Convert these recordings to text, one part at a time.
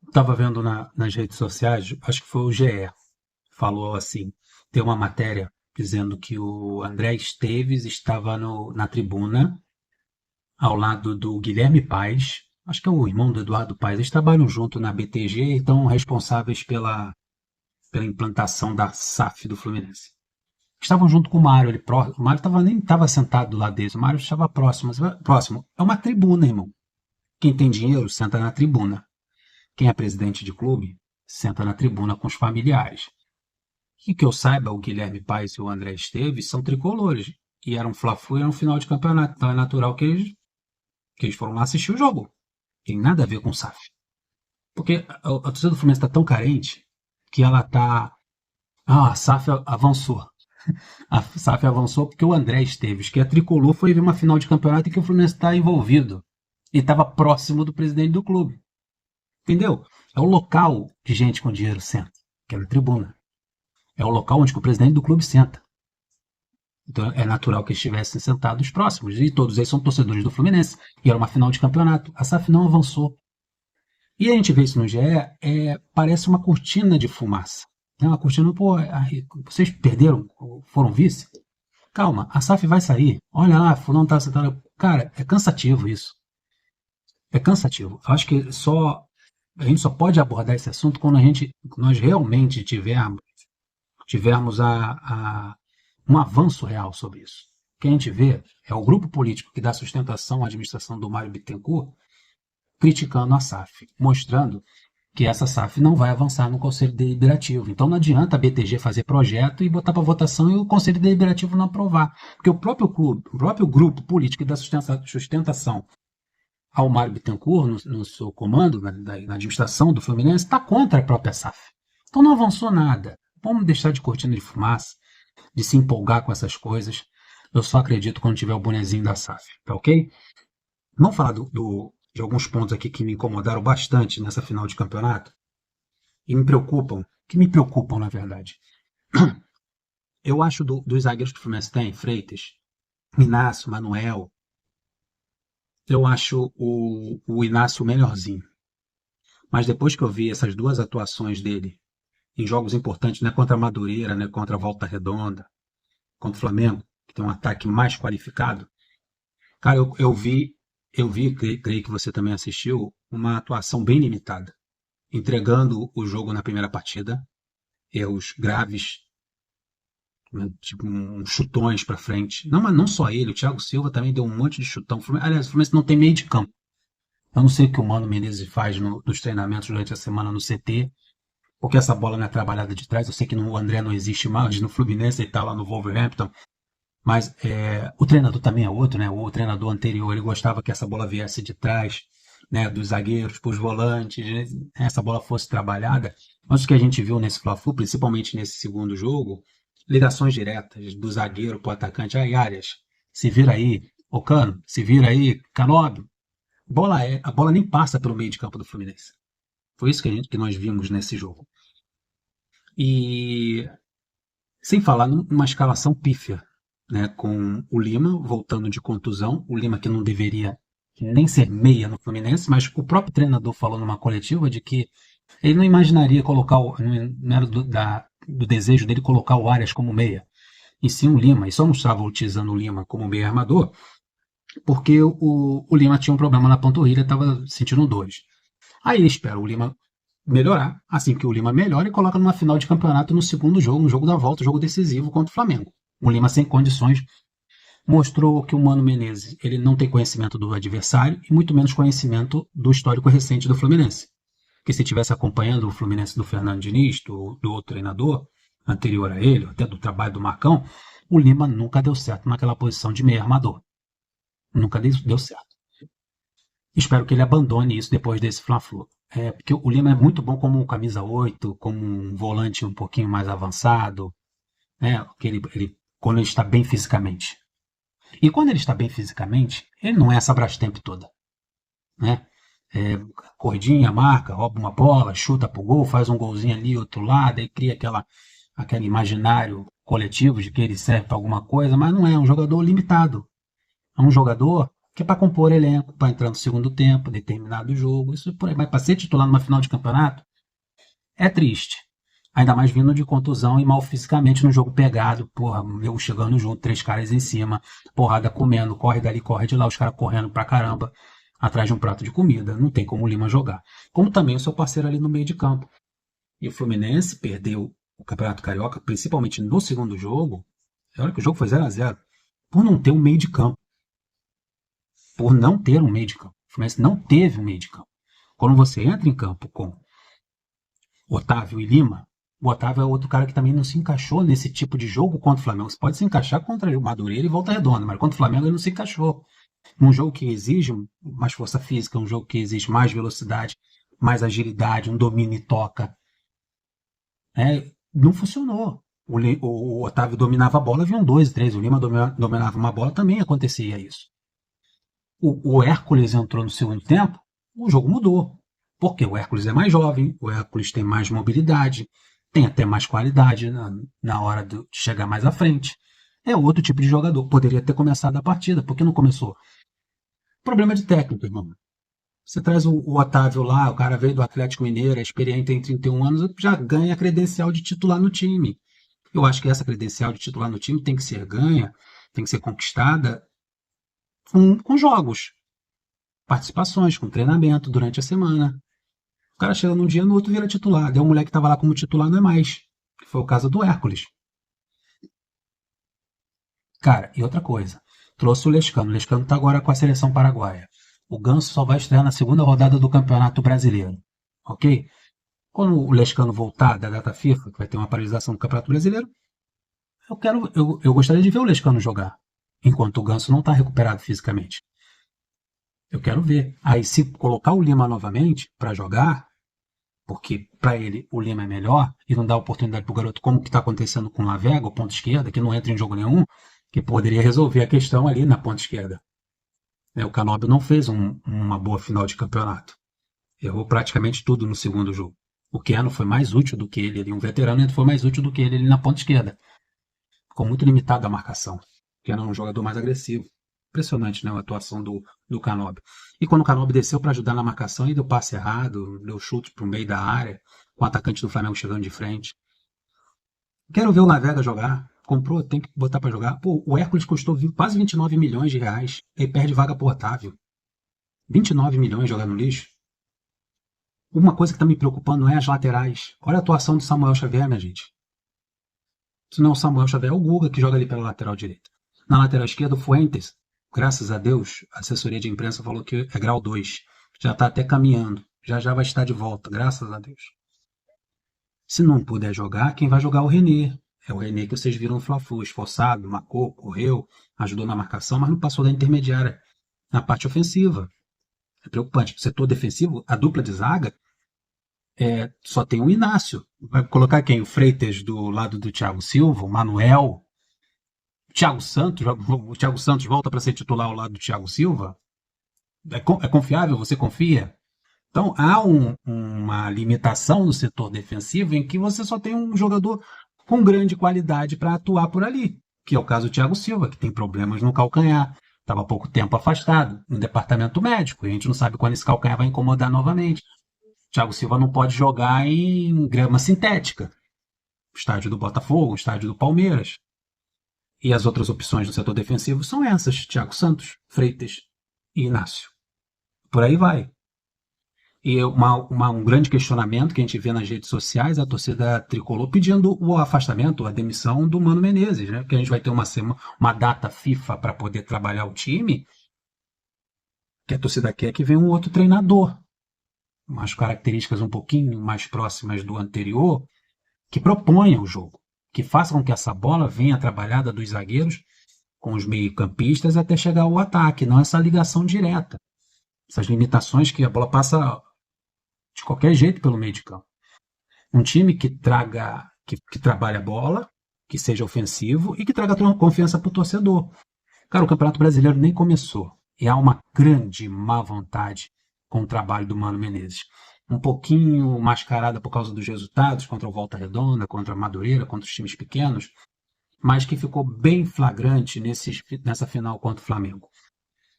Estava vendo nas redes sociais, acho que foi o GE, falou assim, tem uma matéria dizendo que o André Esteves estava na tribuna ao lado do Guilherme Paes, acho que é o irmão do Eduardo Paes, eles trabalham junto na BTG e estão responsáveis pela implantação da SAF do Fluminense. Estavam junto com o Mário, o Mário nem estava sentado do lado deles, o Mário estava próximo, próximo. É uma tribuna, irmão. Quem tem dinheiro senta na tribuna. Quem é presidente de clube senta na tribuna com os familiares. E que eu saiba, o Guilherme Paes e o André Esteves são tricolores. E era um Fla-Flu e era um final de campeonato. Então é natural que eles foram lá assistir o jogo. Tem nada a ver com o SAF. Porque a torcida do Fluminense está tão carente que ela está. Ah, a SAF avançou. A SAF avançou porque o André Esteves, que é tricolor, foi ver uma final de campeonato em que o Fluminense está envolvido. E estava próximo do presidente do clube. Entendeu? É o local que gente com dinheiro senta, que é na tribuna. É o local onde o presidente do clube senta. Então é natural que estivessem sentados próximos. E todos eles são torcedores do Fluminense. E era uma final de campeonato. A SAF não avançou. E a gente vê isso no GE, parece uma cortina de fumaça. É uma cortina, pô, vocês perderam, foram vice? Calma, a SAF vai sair. Olha lá, fulano tá sentado. Cara, é cansativo isso. É cansativo. Eu acho que a gente só pode abordar esse assunto quando nós realmente tivermos um avanço real sobre isso. O que a gente vê é o grupo político que dá sustentação à administração do Mário Bittencourt criticando a SAF, mostrando que essa SAF não vai avançar no Conselho Deliberativo. Então não adianta a BTG fazer projeto e botar para votação e o Conselho Deliberativo não aprovar. Porque o próprio clube, o próprio grupo político que dá sustentação ao Mário Bittencourt no seu comando, na administração do Fluminense, está contra a própria SAF. Então não avançou nada. Vamos deixar de cortina de fumaça, de se empolgar com essas coisas. Eu só acredito quando tiver o bonezinho da SAF, tá ok? Vamos falar de alguns pontos aqui que me incomodaram bastante nessa final de campeonato e me preocupam na verdade. Eu acho dos zagueiros que o Fluminense tem, Freitas, Inácio, Manuel, eu acho o Inácio melhorzinho. Mas depois que eu vi essas duas atuações dele em jogos importantes, né, contra a Madureira, né, contra a Volta Redonda, contra o Flamengo, que tem um ataque mais qualificado, cara, eu vi, creio que você também assistiu, uma atuação bem limitada, entregando o jogo na primeira partida, erros graves, né, tipo uns chutões para frente. Não, mas não só ele, o Thiago Silva também deu um monte de chutão. Aliás, o Fluminense não tem meio de campo. Eu não sei o que o Mano Menezes faz nos treinamentos durante a semana no CT, porque essa bola não é trabalhada de trás. Eu sei que o André não existe mais no Fluminense, ele está lá no Wolverhampton, mas o treinador também é outro, né? O treinador anterior, ele gostava que essa bola viesse de trás, né? Dos zagueiros para os volantes, né, essa bola fosse trabalhada. Mas o que a gente viu nesse Fla-Flu, principalmente nesse segundo jogo, ligações diretas do zagueiro para o atacante. Aí, Arias, se vira aí. Ô Cano, se vira aí. Canóbio. A bola nem passa pelo meio de campo do Fluminense. Foi isso que nós vimos nesse jogo. E sem falar numa escalação pífia, né, com o Lima voltando de contusão, o Lima que não deveria nem ser meia no Fluminense, mas o próprio treinador falou numa coletiva de que ele não imaginaria colocar, não era do desejo dele colocar o Arias como meia, e sim o Lima, e só não estava utilizando o Lima como meia armador, porque o Lima tinha um problema na panturrilha, estava sentindo dores. Aí ele espera o Lima melhorar, assim que o Lima melhora e coloca numa final de campeonato no segundo jogo, no jogo da volta, jogo decisivo contra o Flamengo. O Lima sem condições mostrou que o Mano Menezes ele não tem conhecimento do adversário e muito menos conhecimento do histórico recente do Fluminense. Que se estivesse acompanhando o Fluminense do Fernando Diniz, do outro treinador anterior a ele, até do trabalho do Marcão, o Lima nunca deu certo naquela posição de meio armador. Nunca deu certo. Espero que ele abandone isso depois desse Fla-Flu. Porque o Lima é muito bom como um camisa 8, como um volante um pouquinho mais avançado, né? Quando ele está bem fisicamente. E quando ele está bem fisicamente, ele não é essa Brastemp toda, né? Corridinha, marca, rouba uma bola, chuta pro gol, faz um golzinho ali, outro lado, aí cria aquele imaginário coletivo de que ele serve para alguma coisa, mas não é um jogador limitado. É um jogador que é para compor elenco, para entrar no segundo tempo, determinado jogo, isso por aí. Mas para ser titular numa final de campeonato é triste. Ainda mais vindo de contusão e mal fisicamente no jogo pegado, porra, eu chegando junto, 3 caras em cima, porrada comendo, corre dali, corre de lá, os caras correndo pra caramba, atrás de um prato de comida. Não tem como o Lima jogar. Como também o seu parceiro ali no meio de campo. E o Fluminense perdeu o Campeonato Carioca, principalmente no segundo jogo. Olha que o jogo foi 0-0 por não ter um meio de campo. Por não ter um meio de campo. O Fluminense não teve um meio de campo. Quando você entra em campo com Otávio e Lima, o Otávio é outro cara que também não se encaixou nesse tipo de jogo contra o Flamengo. Você pode se encaixar contra o Madureira e Volta Redonda, mas contra o Flamengo ele não se encaixou. Um jogo que exige mais força física, um jogo que exige mais velocidade, mais agilidade, um domínio e toca. Não funcionou. O Otávio dominava a bola, vinham 2, 3. O Lima dominava uma bola, também acontecia isso. O Hércules entrou no segundo tempo, o jogo mudou. Porque o Hércules é mais jovem, o Hércules tem mais mobilidade, tem até mais qualidade na hora de chegar mais à frente. É outro tipo de jogador. Poderia ter começado a partida, por que não começou? Problema de técnico, irmão. Você traz o Otávio lá, o cara veio do Atlético Mineiro, é experiente, tem 31 anos, já ganha a credencial de titular no time. Eu acho que essa credencial de titular no time tem que ser ganha, tem que ser conquistada com jogos, participações, com treinamento durante a semana. O cara chega num dia, no outro vira titular. Daí o moleque que estava lá como titular não é mais. Que foi o caso do Hércules. Cara, e outra coisa. Trouxe o Lescano. O Lescano tá agora com a seleção paraguaia. O Ganso só vai estrear na segunda rodada do Campeonato Brasileiro. Ok? Quando o Lescano voltar da data FIFA, que vai ter uma paralisação do Campeonato Brasileiro, eu gostaria de ver o Lescano jogar. Enquanto o Ganso não está recuperado fisicamente. Eu quero ver. Aí, se colocar o Lima novamente para jogar, porque para ele o Lima é melhor e não dá oportunidade para o garoto, como que está acontecendo com o Lavega, o ponto esquerda, que não entra em jogo nenhum, que poderia resolver a questão ali na ponta esquerda. O Canóbio não fez uma boa final de campeonato. Errou praticamente tudo no segundo jogo. O Keno foi mais útil do que ele ali, um veterano foi mais útil do que ele ali na ponta esquerda. Ficou muito limitada a marcação. O Keno é um jogador mais agressivo. Impressionante, né, a atuação do Canóbio. E quando o Canóbio desceu para ajudar na marcação, e deu passe errado, deu chute para o meio da área, com o atacante do Flamengo chegando de frente. Quero ver o Lavega jogar. Comprou, tem que botar para jogar. Pô, o Hércules custou quase 29 milhões de reais. Ele perde vaga pro Otávio. 29 milhões jogar no lixo. Uma coisa que está me preocupando é as laterais. Olha a atuação do Samuel Xavier, minha gente. Se não é o Samuel Xavier, é o Guga que joga ali pela lateral direita. Na lateral esquerda, o Fuentes. Graças a Deus, a assessoria de imprensa falou que é grau 2. Já está até caminhando. Já já vai estar de volta, graças a Deus. Se não puder jogar, quem vai jogar é o René. É o René que vocês viram no Fla-Flu, esforçado, marcou, correu, ajudou na marcação, mas não passou da intermediária na parte ofensiva. É preocupante. No setor defensivo, a dupla de zaga só tem o Inácio. Vai colocar quem? O Freitas do lado do Thiago Silva, o Manuel, o Thiago Santos volta para ser titular ao lado do Thiago Silva? É confiável? Você confia? Então há uma limitação no setor defensivo em que você só tem um jogador com grande qualidade para atuar por ali, que é o caso do Thiago Silva, que tem problemas no calcanhar, estava há pouco tempo afastado no departamento médico, e a gente não sabe quando esse calcanhar vai incomodar novamente. O Thiago Silva não pode jogar em grama sintética, estádio do Botafogo, estádio do Palmeiras. E as outras opções no setor defensivo são essas: Thiago Santos, Freitas e Inácio. Por aí vai. E um grande questionamento que a gente vê nas redes sociais é a torcida tricolor pedindo o afastamento, a demissão do Mano Menezes, né? Porque a gente vai ter uma data FIFA para poder trabalhar o time, que a torcida quer que venha um outro treinador, umas características um pouquinho mais próximas do anterior, que proponha o jogo, que faça com que essa bola venha trabalhada dos zagueiros com os meio-campistas até chegar ao ataque, não essa ligação direta. Essas limitações que a bola passa de qualquer jeito pelo meio de campo. Um time que trabalhe a bola, que seja ofensivo e que traga confiança para o torcedor. Cara, o Campeonato Brasileiro nem começou. E há uma grande má vontade com o trabalho do Mano Menezes. Um pouquinho mascarada por causa dos resultados contra o Volta Redonda, contra a Madureira, contra os times pequenos, mas que ficou bem flagrante nessa final contra o Flamengo.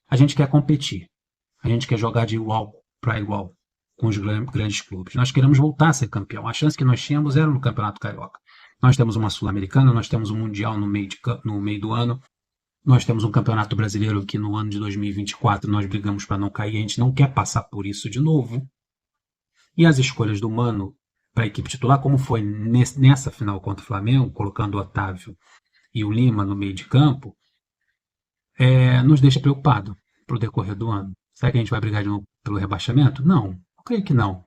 A gente quer competir. A gente quer jogar de igual para igual com os grandes clubes. Nós queremos voltar a ser campeão. A chance que nós tínhamos era no Campeonato Carioca. Nós temos uma Sul-Americana, nós temos um Mundial no meio do ano, nós temos um Campeonato Brasileiro que no ano de 2024 nós brigamos para não cair, a gente não quer passar por isso de novo. E as escolhas do Mano para a equipe titular, como foi nessa final contra o Flamengo, colocando o Otávio e o Lima no meio de campo, nos deixa preocupado para o decorrer do ano. Será que a gente vai brigar de novo pelo rebaixamento? Não, eu creio que não.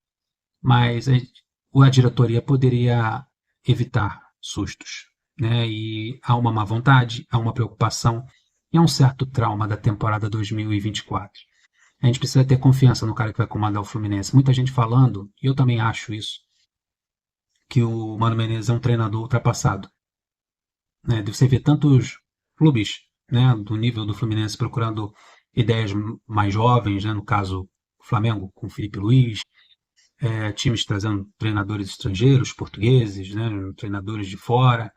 Mas a diretoria poderia evitar sustos, né? E há uma má vontade, há uma preocupação e há um certo trauma da temporada 2024. A gente precisa ter confiança no cara que vai comandar o Fluminense. Muita gente falando, e eu também acho isso, que o Mano Menezes é um treinador ultrapassado. Né? Você vê tantos clubes, né, do nível do Fluminense procurando ideias mais jovens, né, no caso o Flamengo com o Felipe Luiz, times trazendo treinadores estrangeiros, portugueses, né, treinadores de fora,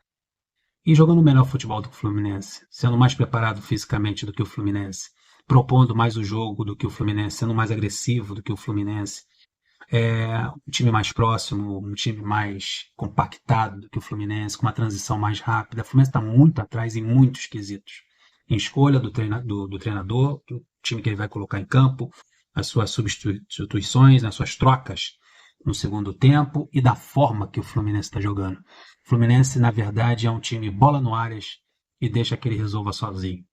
e jogando o melhor futebol do que o Fluminense, sendo mais preparado fisicamente do que o Fluminense, propondo mais o jogo do que o Fluminense, sendo mais agressivo do que o Fluminense, um time mais próximo, um time mais compactado do que o Fluminense, com uma transição mais rápida. O Fluminense está muito atrás em muitos quesitos. Em escolha do treinador, do time que ele vai colocar em campo, as suas substituições, as suas trocas no segundo tempo e da forma que o Fluminense está jogando. O Fluminense, na verdade, é um time bola no áreas e deixa que ele resolva sozinho.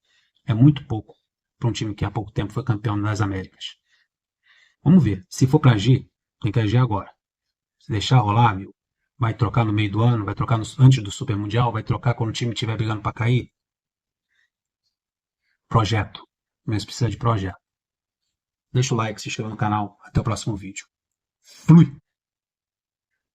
É muito pouco para um time que há pouco tempo foi campeão das Américas. Vamos ver. Se for para agir, tem que agir agora. Se deixar rolar, meu, vai trocar no meio do ano, vai trocar antes do Super Mundial, vai trocar quando o time estiver brigando para cair. Projeto. Mas precisa de projeto. Deixa o like, se inscreva no canal. Até o próximo vídeo. Flui!